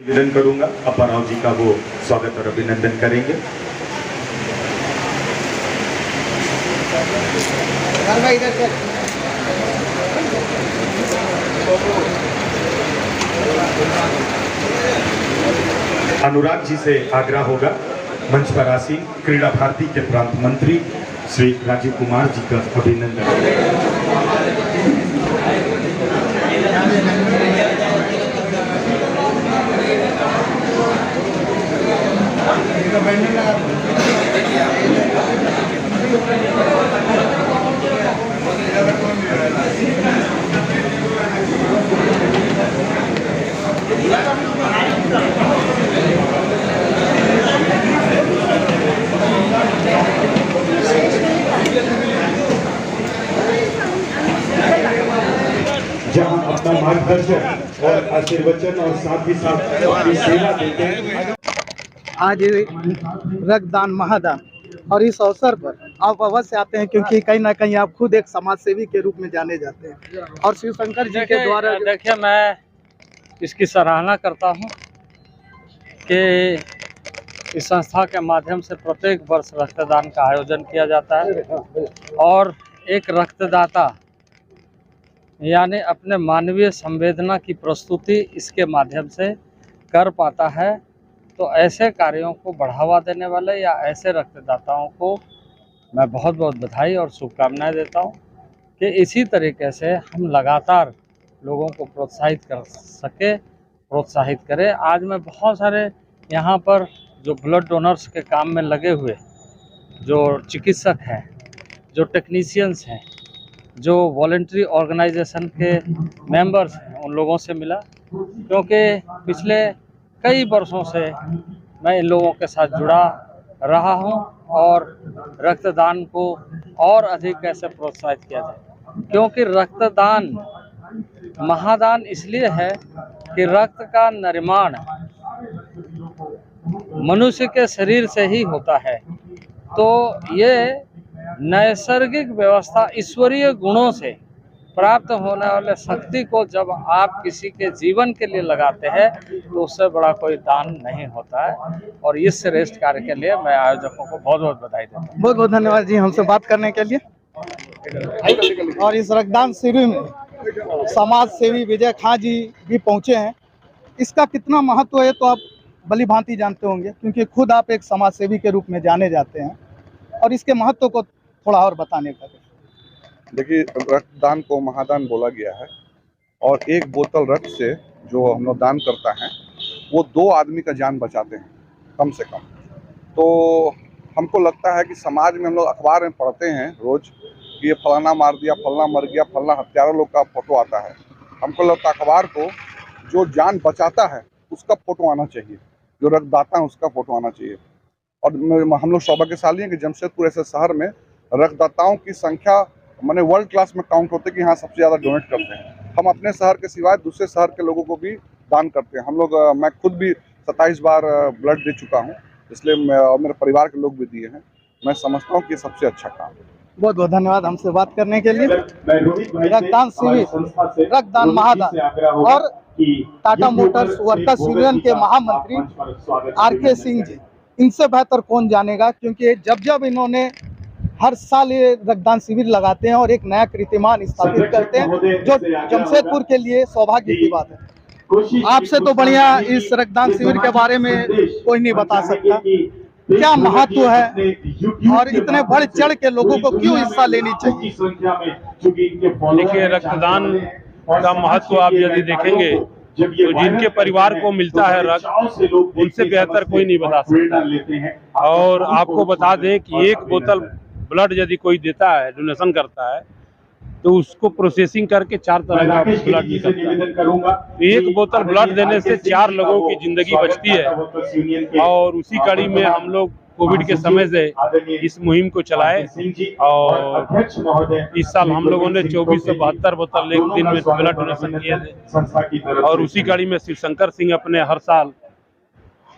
निवेदन करूंगा, अप्पा राव जी का वो स्वागत और अभिनंदन करेंगे। अनुराग जी से आग्रह होगा मंच पर आसीन क्रीड़ा भारती के प्रांत मंत्री श्री राजीव कुमार जी का अभिनंदन। जहां अपना मार्गदर्शन और आशीर्वचन और साथ ही साथ अपनी सेवा देते हैं। आज रक्तदान महादान और इस अवसर पर आप अवश्य आते हैं क्योंकि कहीं ना कहीं आप खुद एक समाज सेवी के रूप में जाने जाते हैं और शिव शंकर जी के द्वारा देखिए मैं इसकी सराहना करता हूं कि इस संस्था के माध्यम से प्रत्येक वर्ष रक्तदान का आयोजन किया जाता है और एक रक्तदाता यानी अपने मानवीय संवेदना की प्रस्तुति इसके माध्यम से कर पाता है। तो ऐसे कार्यों को बढ़ावा देने वाले या ऐसे रक्तदाताओं को मैं बहुत बहुत बधाई और शुभकामनाएं देता हूं कि इसी तरीके से हम लगातार लोगों को प्रोत्साहित करें। आज मैं बहुत सारे यहाँ पर जो ब्लड डोनर्स के काम में लगे हुए जो चिकित्सक हैं, जो टेक्नीशियंस हैं, जो वॉलंटरी ऑर्गेनाइजेशन के मेंबर्स हैं, उन लोगों से मिला क्योंकि पिछले कई वर्षों से मैं इन लोगों के साथ जुड़ा रहा हूं और रक्तदान को और अधिक कैसे प्रोत्साहित किया जाए, क्योंकि रक्तदान महादान इसलिए है कि रक्त का निर्माण मनुष्य के शरीर से ही होता है। तो ये नैसर्गिक व्यवस्था ईश्वरीय गुणों से प्राप्त होने वाले शक्ति को जब आप किसी के जीवन के लिए लगाते हैं तो उससे बड़ा कोई दान नहीं होता है। और इस श्रेष्ठ कार्य के लिए मैं आयोजकों को बहुत बहुत बधाई देता हूँ। बहुत बहुत धन्यवाद जी हमसे बात करने के लिए। और इस रक्तदान शिविर में समाज सेवी विजय खां जी भी पहुंचे हैं। इसका कितना महत्व है तो आप भली भांति जानते होंगे क्योंकि खुद आप एक समाज सेवी के रूप में जाने जाते हैं और इसके महत्व को थोड़ा और बताने का। देखिए, रक्तदान को महादान बोला गया है और एक बोतल रक्त से जो हम लोग दान करता है वो 2 आदमी का जान बचाते हैं कम से कम। तो हमको लगता है कि समाज में हम लोग अखबार में पढ़ते हैं रोज कि ये फलाना मार दिया, फलाना मर गया, फलाना हत्यारों लोग का फोटो आता है। हमको लगता है अखबार को जो जान बचाता है उसका फोटो आना चाहिए, जो रक्तदाता है उसका फोटो आना चाहिए। और हम लोग सौभाग्यशाली हैं कि जमशेदपुर ऐसे शहर में रक्तदाताओं की संख्या माने वर्ल्ड क्लास में काउंट होते हैं कि हाँ सबसे ज़्यादा डोनेट करते हैं। हम अपने शहर के सिवाय दूसरे शहर के लोगों को भी दान करते हैं। हम लोग मैं खुद भी 27 बार ब्लड दे चुका हूँ, इसलिए मेरे परिवार के लोग भी दिए हैं। मैं समझता हूँ कि सबसे अच्छा काम है। बहुत बहुत धन्यवाद हमसे बात करने के लिए। रक्तदान शिविर, रक्तदान महादान और टाटा मोटर्स वर्कर्स यूनियन के महामंत्री आर.के. सिंह जी, इनसे बेहतर कौन जानेगा क्योंकि जब जब इन्होंने हर साल ये रक्तदान शिविर लगाते हैं और एक नया कीर्तिमान स्थापित करते हैं जो जमशेदपुर के लिए सौभाग्य की बात है। आपसे तो बढ़िया इस रक्तदान शिविर के बारे में कोई नहीं बता सकता क्या महत्व है और इतने बढ़ चढ़ के लोगों को क्यों हिस्सा लेनी चाहिए। देखिए, रक्तदान का महत्व आप यदि देखेंगे तो जिनके परिवार को मिलता है रक्त उनसे बेहतर कोई नहीं बता सकता। और आपको बता दें कि एक बोतल ब्लड यदि कोई देता है, डोनेशन करता है, तो उसको प्रोसेसिंग करके 4 तरह का ब्लड निकलता है। एक बोतल ब्लड देने से 4 लोगों की जिंदगी बचती है। और उसी कड़ी में हम लोग कोविड के समय से इस मुहिम को चलाए और इस साल हम लोगों ने 2472 बोतल एक दिन में ब्लड डोनेशन किए थे। और उसी कड़ी में शिव शंकर सिंह अपने हर साल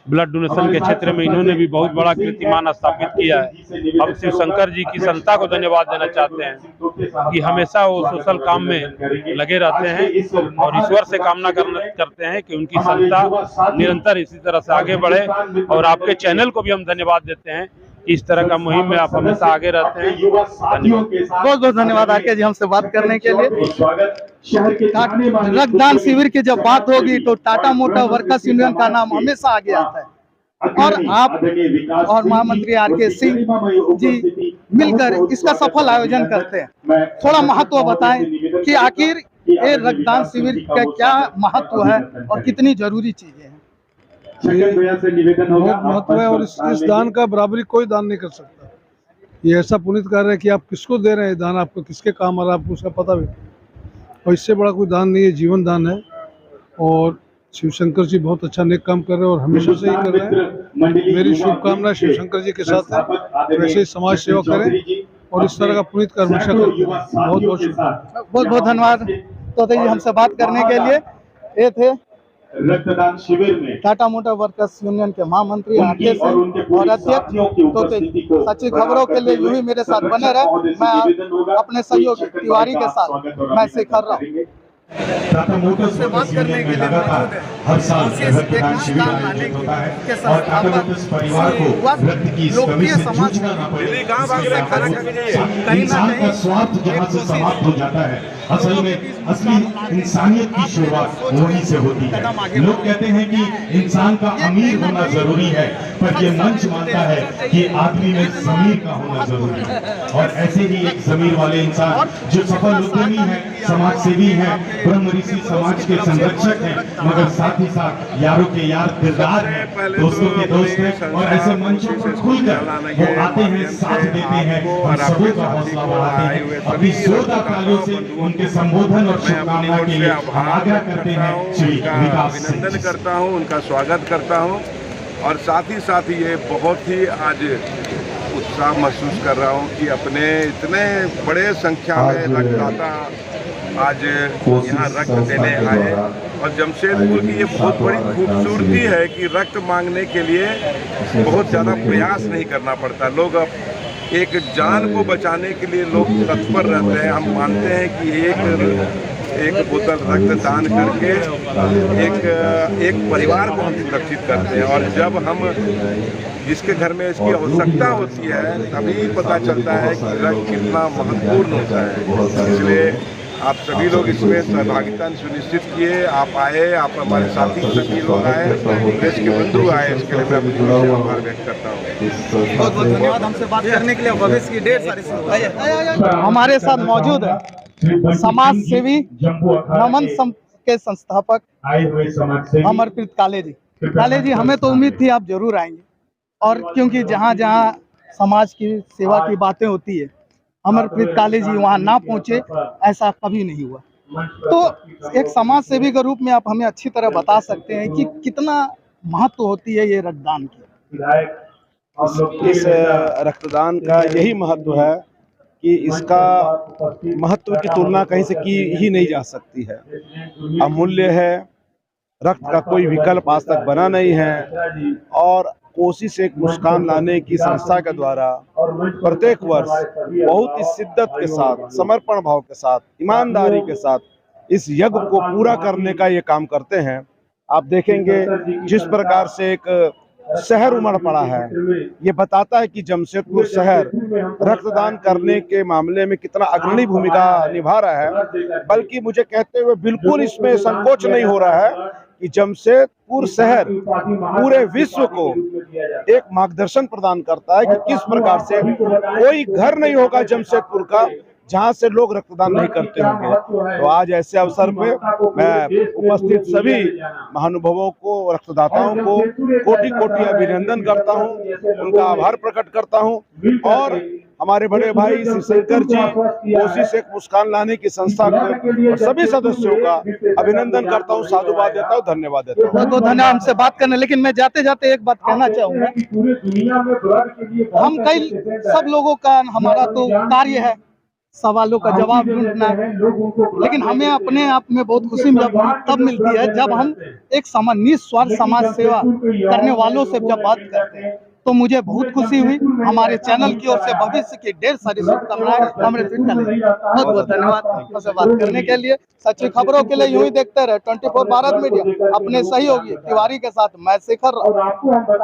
ब्लड डोनेशन के क्षेत्र में इन्होंने भी बहुत बड़ा कीर्तिमान स्थापित किया है। हम शिव शंकर जी की संस्था को धन्यवाद देना चाहते हैं कि हमेशा वो सोशल काम में लगे रहते हैं और ईश्वर से कामना करते हैं कि उनकी संस्था निरंतर इसी तरह से आगे बढ़े। और आपके चैनल को भी हम धन्यवाद देते हैं, इस तरह का मुहिम में आप हमेशा आगे रहते हैं। बहुत बहुत धन्यवाद आरके जी हमसे बात करने के लिए। रक्तदान शिविर की जब बात होगी तो टाटा मोटर वर्कर्स यूनियन का नाम हमेशा आगे आता है और आप और महामंत्री आरके सिंह जी मिलकर इसका सफल आयोजन करते हैं। थोड़ा महत्व बताएं कि आखिर ये रक्तदान शिविर का क्या महत्व है और कितनी जरूरी चीजें हैं। बहुत महत्व है और इस दान का बराबरी कोई दान नहीं कर सकता। ये ऐसा पुनीत कार्य है कि आप किसको दे रहे हैं दान, आपको किसके काम आ रहा है आपको उसका पता भी, और इससे बड़ा कोई दान नहीं है, जीवन दान है। और शिव शंकर जी बहुत अच्छा नेक काम कर रहे हैं और हमेशा से ही कर रहे हैं। मेरी शुभकामनाएं शिव शंकर जी के साथ है, वैसे ही समाज सेवा करें और इस तरह का पुनीत कार्य हमेशा करते हैं। बहुत बहुत शुभकामनाएं। बहुत बहुत धन्यवाद तोते जी हमसे बात करने के लिए। ये थे रक्तदान शिविर में टाटा मोटर वर्कर्स यूनियन के महामंत्री आरके सिंह और अध्यक्ष तोते जी। सच्ची खबरों के लिए यूं ही मेरे साथ बने रहे। मैं अपने सहयोगी तिवारी के साथ मैं शेखर राव। टाटा मोटर्स से बात करने के लिए लगातार हर साल रक्तदान शिविर आयोजित होता है और टाटा मोटर्स परिवार को रक्त की इस कमी से जूझना न पड़े। इंसान का स्वार्थ जहाँ से समाप्त हो जाता है, असल में असली इंसानियत की शुरुआत वहीं से होती है। लोग कहते हैं कि इंसान का अमीर होना जरूरी है, पर ये मंच मानता है कि आदमी में ज़मीर का होना जरूरी है। और ऐसे ही एक ज़मीर वाले इंसान जो सफल उद्यमी है, समाज सेवी है, ब्रह्म ऋषि समाज के संरक्षक हैं, मगर साथ ही साथ यारों के यार दिलदार हैं, दोस्तों के दोस्त हैं और ऐसे मंचों पर खुलकर वो आते हैं, साथ देते हैं और सबों का हौसला बढ़ाते हैं। अपनी जोरदार तालियों से उनके संबोधन और शुभकामना के लिए हम आग्रह करते हैं श्री विकास सिंह। अभिनंदन करता हूं, उनका स्वागत करता हूं और साथ ही ये बहुत ही आज उत्साह महसूस कर रहा हूं कि अपने इतने बड़े संख्या में रक्तदाता आज यहाँ रक्त देने आए। और जमशेदपुर की ये बहुत बड़ी खूबसूरती है कि रक्त मांगने के लिए बहुत ज़्यादा प्रयास नहीं करना पड़ता। लोग एक जान को बचाने के लिए लोग तत्पर रहते हैं। हम मानते हैं कि एक बोतल रक्त दान करके एक परिवार को हम सुरक्षित करते हैं। और जब हम जिसके घर में इसकी आवश्यकता होती है तभी पता चलता है कि रक्त कितना महत्वपूर्ण होता है। इसलिए आप सभी लोग इसमें सहभागिता सुनिश्चित किए, आप आए, आप हमारे साथी सभी लोग आए, देश के बंधु आए, इसके लिए मैं अपनी आभार व्यक्त करता हूँ। बहुत बहुत धन्यवाद हमसे बात करने के लिए। भविष्य की ढेर सारी हमारे साथ मौजूद है समाज सेवी नमन के संस्थापक आए हुए समाज सेवी अमरप्रीत काले जी। काले जी, हमें तो उम्मीद थी आप जरूर आएंगे और क्योंकि जहाँ जहाँ समाज की सेवा की बातें होती है अमरप्रीत काले जी वहाँ ना पहुँचे, ऐसा कभी नहीं हुआ। तो एक समाज सेवी के रूप में आप हमें अच्छी तरह बता सकते हैं कि कितना महत्व होती है ये रक्तदान की। इस रक्तदान का यही महत्व है कि इसका महत्व की तुलना कहीं से की ही नहीं जा सकती है। अमूल्य है, रक्त का कोई विकल्प आज तक बना नहीं है और कोशिश एक मुस्कान लाने की संस्था के द्वारा प्रत्येक वर्ष बहुत ही शिद्दत के साथ, समर्पण भाव के साथ, ईमानदारी के साथ इस यज्ञ को पूरा करने का ये काम करते हैं। आप देखेंगे जिस प्रकार से एक शहर उमड़ पड़ा है, ये बताता है कि जमशेदपुर शहर रक्तदान करने के मामले में कितना अग्रणी भूमिका निभा रहा है। बल्कि मुझे कहते हुए बिल्कुल इसमें संकोच नहीं हो रहा है कि जमशेदपुर शहर पूरे विश्व को एक मार्गदर्शन प्रदान करता है कि किस प्रकार से कोई घर नहीं होगा जमशेदपुर का जहां से लोग रक्तदान नहीं करते होंगे। तो आज ऐसे अवसर पे मैं उपस्थित सभी महानुभावों को, रक्तदाताओं को कोटि कोटि अभिनंदन करता हूं, उनका आभार प्रकट करता हूं और हमारे बड़े भाई शिव शंकर जी कोशिश एक मुस्कान लाने की संस्था को और सभी सदस्यों का अभिनंदन करता हूं, साधुवाद देता हूं, धन्यवाद देता हूं। बहुत बहुत धन्यवाद हमसे बात करने। लेकिन मैं जाते जाते एक बात कहना चाहूंगा, हम कई सब लोगों का हमारा तो कार्य है सवालों का जवाब ढूंढना है। लेकिन हमें अपने आप में बहुत खुशी तब मिलती है जब हम एक निस्वार्थ समाज सेवा करने वालों से जब बात करते हैं, तो मुझे बहुत खुशी हुई। हमारे चैनल की ओर से भविष्य की ढेर सारी शुभकामनाएं। हमारे बहुत बहुत धन्यवाद हमसे बात करने के लिए। सच्ची खबरों के लिए यूं ही देखते रहे 24 भारत मीडिया। अपने सहयोगी तिवारी के साथ मैं शेखर राव।